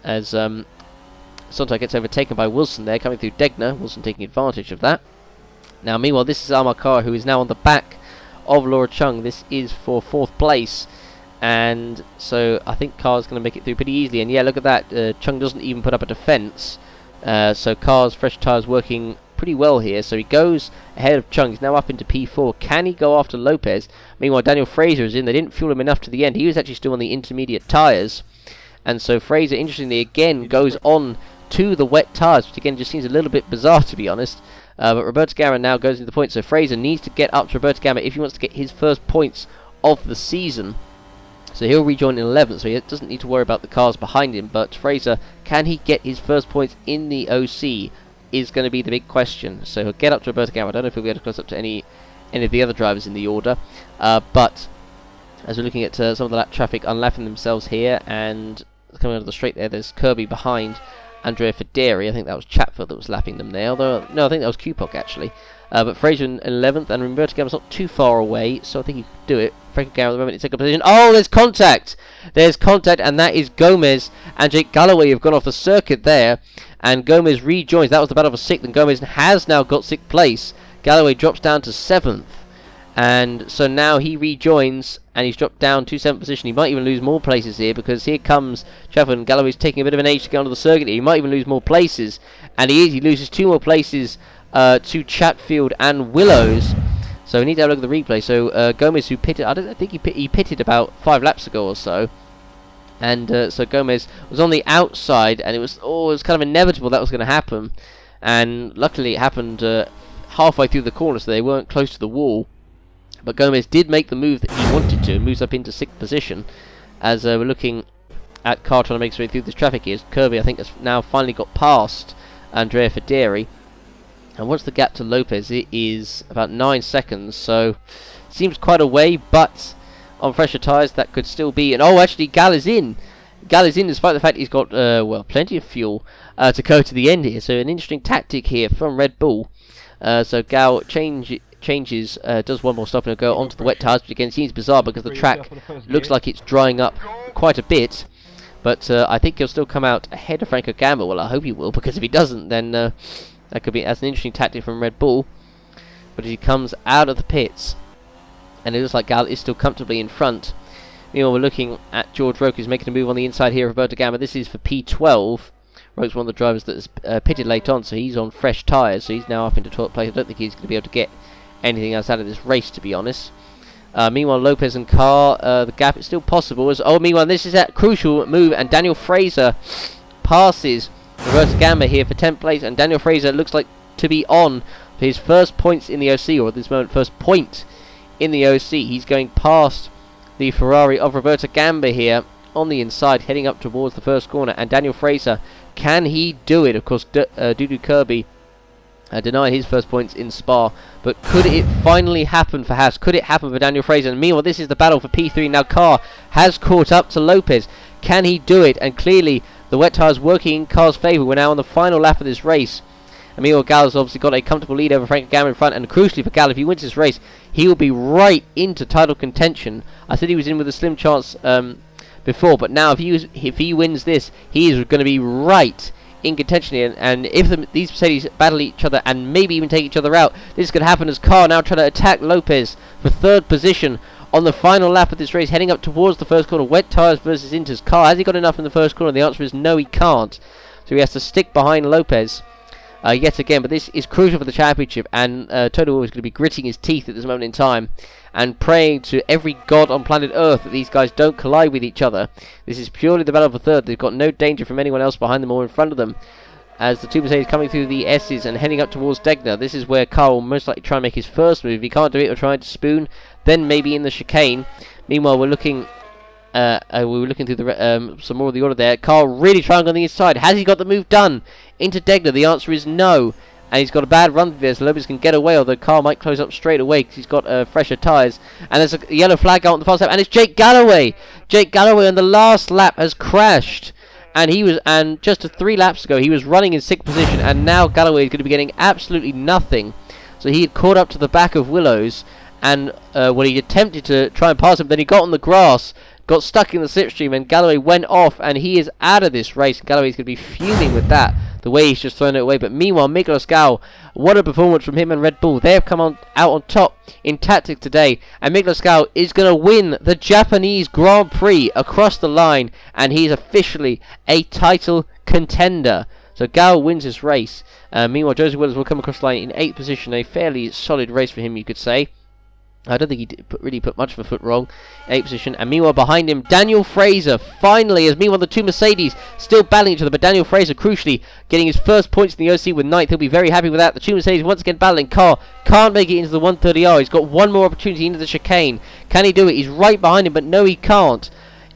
gets overtaken by Wilson there, coming through Degner, Wilson taking advantage of that. Now meanwhile, this is Amar Carr, who is now on the back of Laura Chung. This is for 4th place, and so I think Carr's going to make it through pretty easily, and yeah, look at that, Chung doesn't even put up a defence, so Carr's fresh tyres working pretty well here, so he goes ahead of Chung. He's now up into P4. Can he go after Lopez? Meanwhile, Daniel Fraser is in. They didn't fuel him enough to the end. He was actually still on the intermediate tyres, and so Fraser, interestingly, again goes on to the wet tyres, which again just seems a little bit bizarre, to be honest. But Roberto Gamma now goes into the points, so Fraser needs to get up to Roberto Gamma if he wants to get his first points of the season. So he'll rejoin in 11th, so he doesn't need to worry about the cars behind him. But Fraser, can he get his first points in the OC is going to be the big question. So he'll get up to Roberto Gamma. I don't know if he'll be able to close up to any of the other drivers in the order. But as we're looking at some of the lap traffic unlapping themselves here, and coming out of the straight there's Kirby behind Andrea Federi. I think that was Chatfield that was lapping them there. Although, no, I think that was Kupok actually. But Fraser in 11th, and Roberto Gamma's not too far away, so I think he can do it. Franco Gamma at the moment in second position. Oh, there's contact! There's contact, and that is Gomez and Jake Galloway have gone off the circuit there. And Gomez rejoins. That was the battle for 6th, and Gomez has now got 6th place. Galloway drops down to 7th. And so now he rejoins, and he's dropped down to 7th position. He might even lose more places here, because here comes Chatfield, and Galloway's taking a bit of an age to get onto the circuit. He might even lose more places, and he loses 2 more places to Chatfield and Willows. So we need to have a look at the replay. So Gomez, who pitted, I think he pitted about 5 laps ago or so, and so Gomez was on the outside, and it was kind of inevitable that was going to happen, and luckily it happened halfway through the corner, so they weren't close to the wall. But Gomez did make the move that he wanted to, and moves up into 6th position. As we're looking at Carl trying to make his way through this traffic here, Kirby I think has now finally got past Andrea Federi. And what's the gap to Lopez? It is about 9 seconds, so seems quite a way, but on fresher tyres that could still be. And oh, actually Gal is in. Gal is in despite the fact he's got well, plenty of fuel to go to the end here. So an interesting tactic here from Red Bull. So Gal changes, does one more stop and go onto the wet tyres, which again seems bizarre because the track looks like it's drying up quite a bit. But I think he'll still come out ahead of Franco Gamma. Well, I hope he will, because if he doesn't, then that could be as an interesting tactic from Red Bull. But as he comes out of the pits, and it looks like Gal is still comfortably in front. Meanwhile, we're looking at George Roke, who's making a move on the inside here of Roberto Gamma. This is for P12. Roke's one of the drivers that's pitted late on, so he's on fresh tyres, so he's now up into 12th place. I don't think he's going to be able to get anything else out of this race, to be honest. Meanwhile, Lopez and Carr, the gap is still possible. Meanwhile, this is a crucial move, and Daniel Fraser passes Roberto Gamma here for 10th place, and Daniel Fraser looks like to be on for his first points in the OC, or at this moment, first point in the OC. He's going past the Ferrari of Roberto Gamma here on the inside, heading up towards the first corner, and Daniel Fraser, can he do it? Of course, Dudu Kirby denied his first points in Spa, but could it finally happen for Haas? Could it happen for Daniel Fraser? And meanwhile, this is the battle for P3. Now Carr has caught up to Lopez. Can he do it? And clearly the wet tyres working in Carr's favour. We're now on the final lap of this race. And meanwhile, Gal has obviously got a comfortable lead over Franco Gamma in front, and crucially for Gal, if he wins this race, he will be right into title contention. I said he was in with a slim chance before, but now if he wins this, he is going to be right in contention here, and if these Mercedes battle each other and maybe even take each other out, this could happen as Carr now trying to attack Lopez for 3rd position on the final lap of this race, heading up towards the first corner. Wet tyres versus Inter's Carr. Has he got enough in the first corner? The answer is no, he can't. So he has to stick behind Lopez yet again, but this is crucial for the championship, and Toto Wolff is going to be gritting his teeth at this moment in time and praying to every god on planet Earth that these guys don't collide with each other. This is purely the battle for 3rd. They've got no danger from anyone else behind them or in front of them, as the two Mercedes coming through the S's and heading up towards Degner. This is where Carl will most likely try and make his first move. If he can't do it, we're trying to spoon, then maybe in the chicane. Meanwhile, we're looking through the some more of the order there. Carl really trying on the inside. Has he got the move done into Degner? The answer is no. And he's got a bad run there, so Lopez can get away, although Carl might close up straight away because he's got fresher tyres. And there's a yellow flag out on the fast lap, and it's Jake Galloway. Jake Galloway on the last lap has crashed. And just 3 laps ago, he was running in 6th position, and now Galloway is going to be getting absolutely nothing. So he had caught up to the back of Willows, and when he attempted to try and pass him, then he got on the grass, got stuck in the slipstream, and Galloway went off, and he is out of this race. Galloway's going to be fuming with that, the way he's just thrown it away. But meanwhile, Miklos Gal, what a performance from him and Red Bull. They have come out on top in tactics today, and Miklos Gal is going to win the Japanese Grand Prix across the line, and he's officially a title contender. So Gal wins this race. Meanwhile, Joseph Williams will come across the line in 8th position, a fairly solid race for him, you could say. I don't think he really put much of a foot wrong. 8th position, and meanwhile behind him, Daniel Fraser, finally, as meanwhile the two Mercedes still battling each other, but Daniel Fraser, crucially, getting his first points in the OC with 9th. He'll be very happy with that. The two Mercedes once again battling. Carr can't make it into the 130R. He's got one more opportunity into the chicane. Can he do it? He's right behind him, but no, he can't.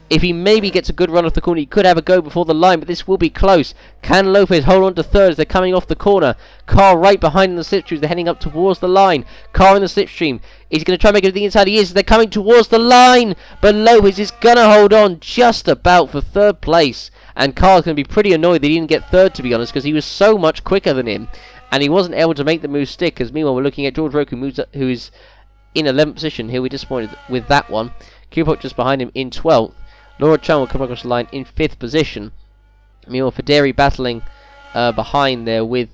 If he maybe gets a good run off the corner, he could have a go before the line, but this will be close. Can Lopez hold on to third as they're coming off the corner? Carr right behind in the slipstream. They're heading up towards the line. Carr in the slipstream. He's going to try and make it to the inside. He is. They're coming towards the line, but Lopez is going to hold on just about for third place. And Carr's going to be pretty annoyed that he didn't get third, to be honest, because he was so much quicker than him, and he wasn't able to make the move stick. Because meanwhile, we're looking at George Roque, who is in 11th position. He'll be disappointed with that one. Kupok just behind him in 12th. Laura Chung will come across the line in 5th position. Meanwhile, Federi battling behind there with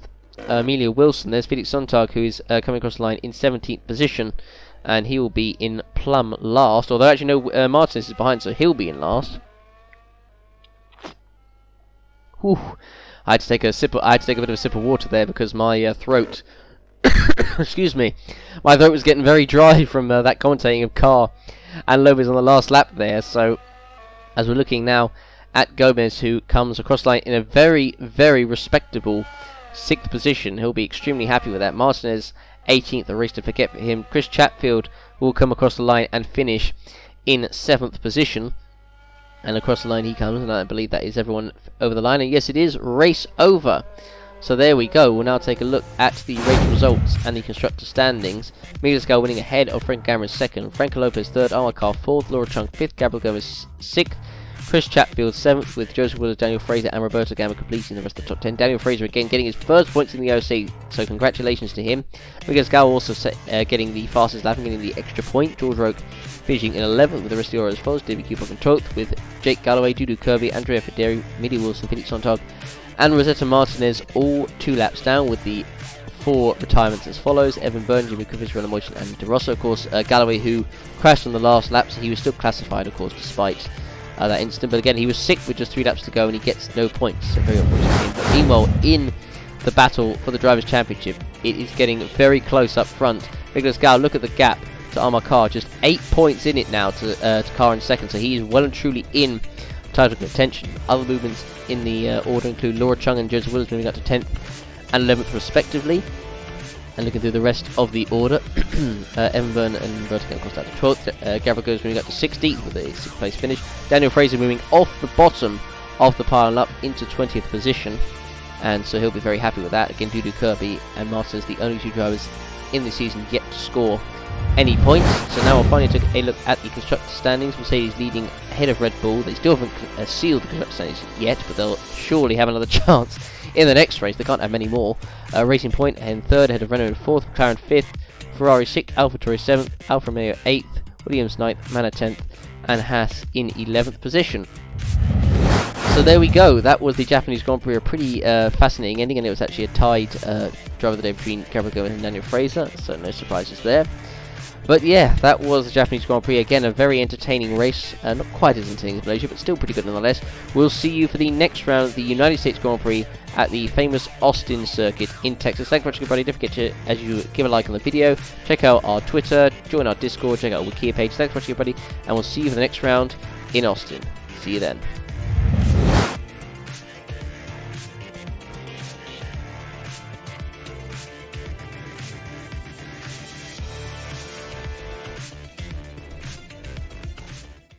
Amelia Wilson. There's Felix Sontag, who is coming across the line in 17th position, and he will be in plumb last. Although actually no, Martinez is behind, so he'll be in last. Whew. I had to take a bit of a sip of water there because my throat, excuse me, my throat was getting very dry from that commentating of Carr and Lopez on the last lap there. So, as we're looking now at Gomez, who comes across the line in a very, very respectable 6th position. He'll be extremely happy with that. Martinez, 18th, a race to forget for him. Chris Chatfield will come across the line and finish in 7th position. And across the line he comes, and I believe that is everyone over the line. And yes, it is race over. So there we go. We'll now take a look at the race results and the constructor standings. Miguel Scal winning ahead of Frank Cameron 2nd, Franco Lopez 3rd, Amar Carr 4th, Laura Chung 5th, Gabriel Gomez 6th, Chris Chatfield 7th, with Joseph Willis, Daniel Fraser and Roberto Gamma completing the rest of the top 10. Daniel Fraser again getting his first points in the OC, so congratulations to him. Miguel Scal also getting the fastest lap and getting the extra point. George Roque finishing in 11th with the rest of the order as follows: David Kupok in 12th, with Jake Galloway, Dudu Kirby, Andrea Federi, Millie Wilson, Felix Sontag and Rosetta Martinez all 2 laps down, with the 4 retirements as follows: Evan Byrne, Jimmy Griffiths, Ronald Moyton and De Rosso. Of course, Galloway, who crashed on the last lap, so he was still classified, of course, despite that incident. But again, he was sick with just 3 laps to go and he gets no points, so very unfortunate. But meanwhile, in the battle for the Drivers' Championship, it is getting very close up front. Nicholas Gao, look at the gap to Amar Carr, just 8 points in it now to Carr in 2nd, so he is well and truly in title contention. Other movements in the order include Laura Chung and Joseph Willis moving up to 10th and 11th respectively. And looking through the rest of the order, Evan Byrne and Roberto of course down to 12th. Gabriel goes moving up to 16th with a 6th place finish. Daniel Fraser moving off the bottom of the pile up into 20th position, and so he'll be very happy with that. Again, Dudu Kirby and Martinez, the only 2 drivers in the season yet to score any points. So now we'll finally take a look at the constructor standings. Mercedes leading ahead of Red Bull. They still haven't sealed the constructor standings yet, but they'll surely have another chance in the next race. They can't have many more. Racing Point in 3rd, ahead of Renault in 4th, McLaren 5th, Ferrari 6th, AlphaTauri 7th, Alfa Romeo 8th, Williams 9th, Manor 10th, and Haas in 11th position. So there we go. That was the Japanese Grand Prix. A pretty fascinating ending, and it was actually a tied driver of the day between Gabriel Gomez and Daniel Fraser, so no surprises there. But yeah, that was the Japanese Grand Prix. Again, a very entertaining race. Not quite as entertaining as Malaysia, but still pretty good nonetheless. We'll see you for the next round of the United States Grand Prix at the famous Austin circuit in Texas. Thanks for watching, everybody. Don't forget to, as you give a like on the video, check out our Twitter, join our Discord, check out our Wikia page. Thanks for watching, everybody, and we'll see you for the next round in Austin. See you then.